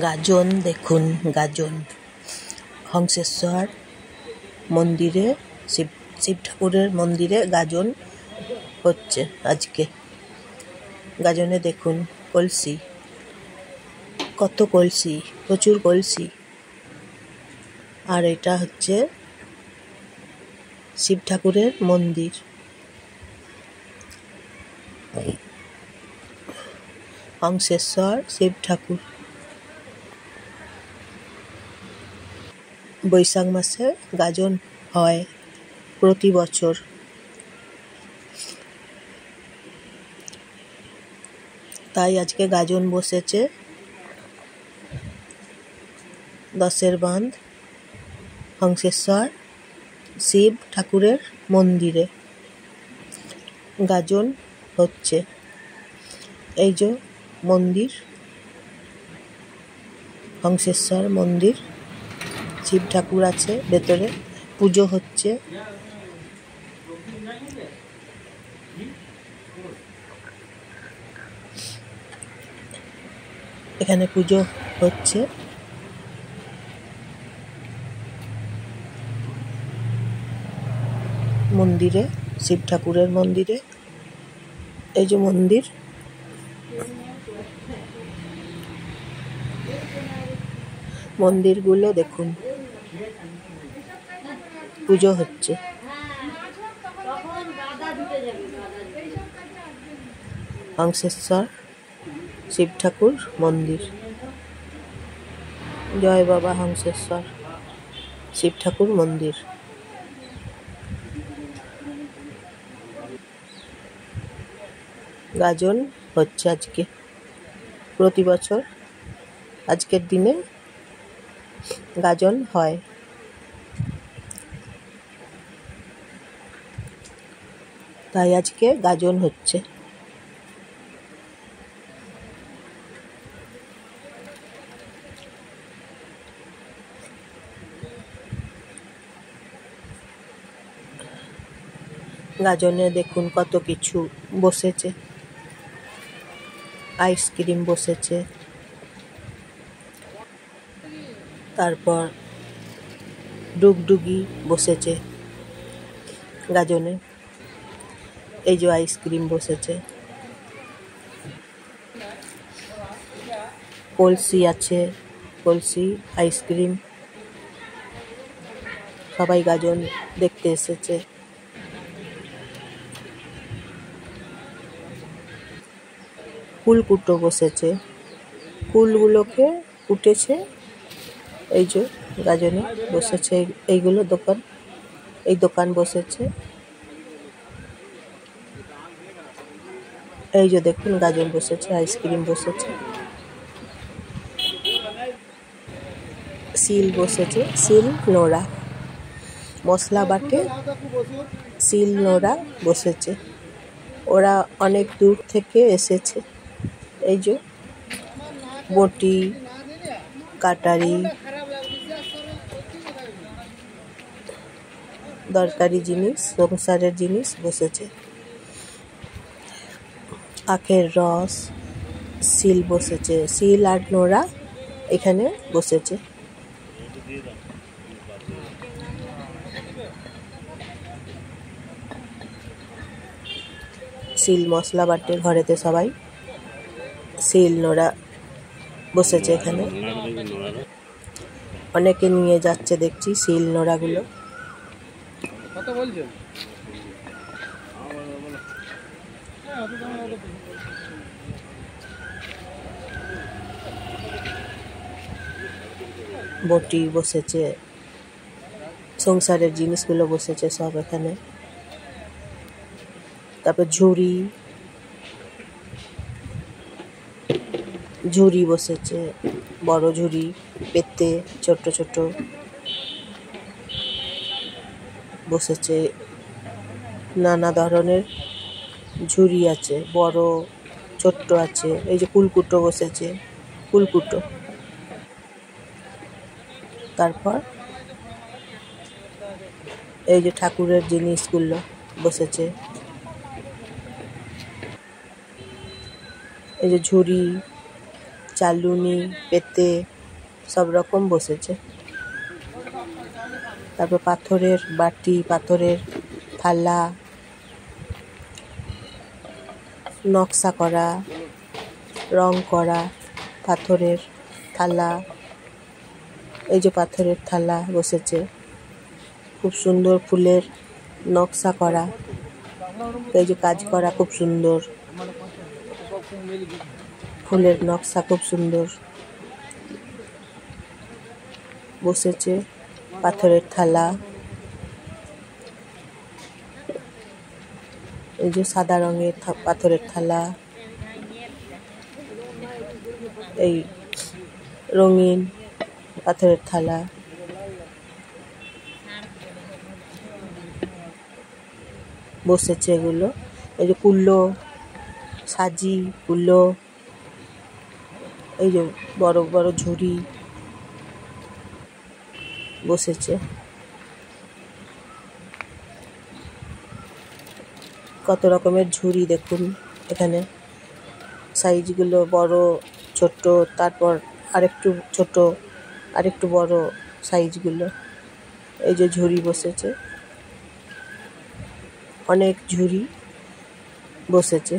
গাজন দেখুন, গাজন হংসেশ্বর মন্দিরে শিব ঠাকুরের মন্দিরে গাজন হচ্ছে আজকে। গাজনে দেখুন কলসি, কত কলসি, প্রচুর কলসি। আর এটা হচ্ছে শিব ঠাকুরের মন্দির। হংসেশ্বর শিব ঠাকুর। বৈশাখ মাসে গাজন হয় প্রতি বছর। তাই আজকে গাজন বসেছে দশের বাঁধ হংসেশ্বর শিব ঠাকুরের মন্দিরে গাজন হচ্ছে। এই যে মন্দির, হংসেশ্বর মন্দির, শিব ঠাকুর আছে ভেতরে, পুজো হচ্ছে। এখানে পুজো হচ্ছে। মন্দিরে, শিব ঠাকুরের মন্দিরে। এই যে মন্দির, মন্দিরগুলো দেখুন, পুজো হচ্ছে। হংসেশ্বর শিব ঠাকুর মন্দির। জয় বাবা হংসেশ্বর শিব ঠাকুর মন্দির। গাজন হচ্ছে আজকে, প্রতি বছর আজকের দিনে গাজন হয়। তাই আজকে গাজন হচ্ছে। গাজনে দেখুন কত কিছু বসেছে। আইসক্রিম বসেছে, তারপর ডুগডুগি বসেছে গাজনে। এই যে আইসক্রিম বসেছে, কলসি আছে, কলসি, আইসক্রিম। সবাই গাজন দেখতে এসেছে। কুল কুটো বসেছে, কুলগুলোকে কুটেছে। এই যে গাজনে বসেছে, এইগুলো দোকান, এই দোকান বসেছে। এই যে দেখুন গাজন বসেছে, আইসক্রিম বসেছে, শিল বসেছে, শিল নোড়া, মশলা বাটে শিল নোড়া বসেছে। ওরা অনেক দূর থেকে এসেছে। এই যে বটি, কাটারি, দরকারি জিনিস, সংসারের জিনিস বসেছে। আখের রস, শিল বসেছে, শিল আর নোড়া এখানে বসেছে। শিল মশলা বাটে ঘরেতে সবাই, শিল নোড়া বসেছে এখানে। অনেকে নিয়ে যাচ্ছে দেখছি শিল নোড়াগুলো। বটি বসেছে, সংসারের জিনিসগুলো বসেছে সব এখানে। তারপর ঝুড়ি, ঝুড়ি বসেছে, বড় ঝুড়ি, পেতে, ছোট ছোট বসেছে। নানা ধরনের ঝুড়ি আছে, বড় ছোট্ট আছে। এই যে কুলকুটো বসেছে, কুলকুটো। তারপর এই যে ঠাকুরের জিনিসগুলো বসেছে। এই যে ঝুড়ি, চালুনি, পেতে সব রকম বসেছে। তারপর পাথরের বাটি, পাথরের থালা, নকশা করা, রং করা পাথরের থালা। এই যে পাথরের থালা বসেছে, খুব সুন্দর ফুলের নকশা করা, এই যে কাজ করা খুব সুন্দর, ফুলের নকশা খুব সুন্দর বসেছে। পাথরের থালা, এই যে সাদা রঙের পাথরের থালা, এই রঙিন পাথরের থালা বসেছে। এগুলো এই যে কুল্লো, সাজি, কুল্লো, এই যে বড় বড় ঝুড়ি বসেছে। কত রকমের ঝুড়ি দেখুন এখানে, সাইজগুলো বড়, ছোট, তারপর আরেকটু ছোট, আরেকটু বড় সাইজগুলো। এই যে ঝুড়ি বসেছে, অনেক ঝুড়ি বসেছে।